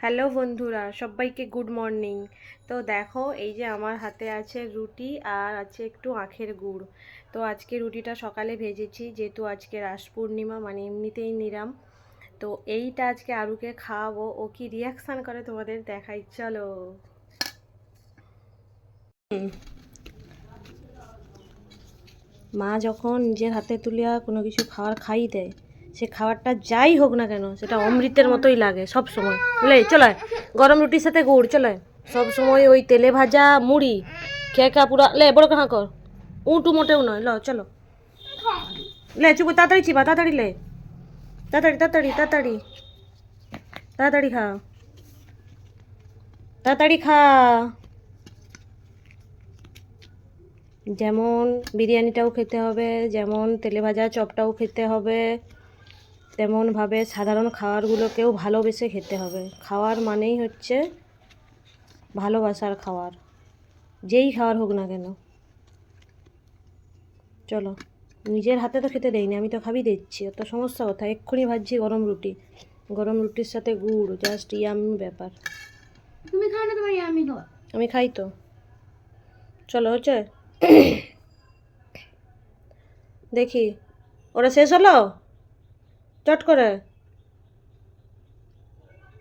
Hello বন্ধুরা, সবাইকে good morning. তো দেখো, এই যে আমার হাতে আছে রুটি আর আছে একটু আখের গুড়। তো আজকে রুটিটা সকালে ভেজেছি, যেহেতু আজকে রাস পূর্ণিমা, মানে এমনিতেই নিরাম। তো এইটা আজকে আরুকে খাওয়াবো, ও কি রিয়াকশান করে তোমাদের দেখাই, চলো। মা যখন নিজের হাতে তুলিয়া কোনো কিছু খাবার খাই দেয়, সে খাবারটা যাই হোক না কেন সেটা অমৃতের মতোই লাগে সব সময়। লে চলে, গরম রুটির সাথে গুড় চলে। সব সময় ওই তেলে ভাজা মুড়ি খেয়ে খা পুরা। লে বড় কাহা কর, উঁটু মোটেও নয়। ল চলো, লে চুপ, তাড়াতাড়ি চিবা, তাড়াতাড়ি লে, তাড়াতাড়ি তাড়াতাড়ি তাড়াতাড়ি তাড়াতাড়ি খা, তাড়াতাড়ি খা। যেমন বিরিয়ানিটাও খেতে হবে, যেমন তেলে ভাজা চপটাও খেতে হবে, তেমনভাবে সাধারণ খাবারগুলোকেও ভালোবেসে খেতে হবে। খাওয়ার মানেই হচ্ছে ভালোবাসার খাওয়ার, যেই খাওয়ার হোক না কেন। চলো, নিজের হাতে তো খেতে দেয়নি, আমি তো খাবি দিচ্ছি, অত সমস্যা কথা। এক্ষুনি ভাজছি গরম রুটি, গরম রুটির সাথে গুড়, জাস্ট ইয়ামি ব্যাপার। তুমি খাও না, তোমার আমি খাও। আমি খাই তো। চলো, হচ্ছে দেখি, ওরা শেষ হলো চট করে।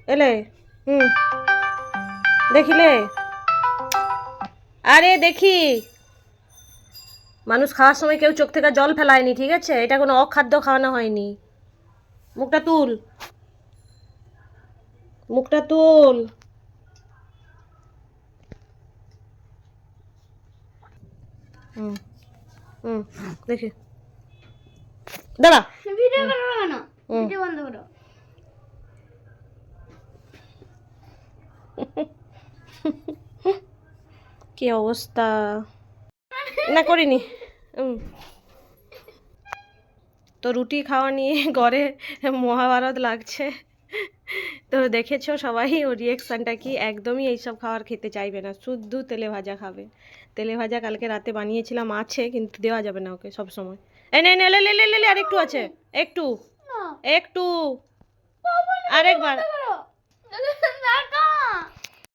এলে, হুম, দেখিলে, আরে দেখি, মানুষ খাওয়ার সময় কেউ চোখ থেকে জল ফেলায়নি, ঠিক আছে? এটা কোনো অখাদ্য খাওয়ানো হয়নি। মুখটা তুল, মুখটা তুল। হুম হুম, দেখি, দাঁড়া। ভিডিও করো না কেন? হুম, ভিডিও বন্ধ করো। কি অবস্থা, না করিনি। হুম, তো রুটি খাওয়া নিয়ে ঘরে মহাভারত লাগছে। তো দেখেছো সবাই ওর রিয়েকশানটা কি। একদমই এইসব খাবার খেতে চাইবে না, শুদ্ধ তেলে ভাজা খাবে। তেলে ভাজা কালকে রাতে বানিয়েছিলাম, আছে, কিন্তু দেওয়া যাবে না ওকে সব সময়। এই নে নে, লে লে লে লে লে, আর একটু আছে, একটু, না, একটু, আরেকবার।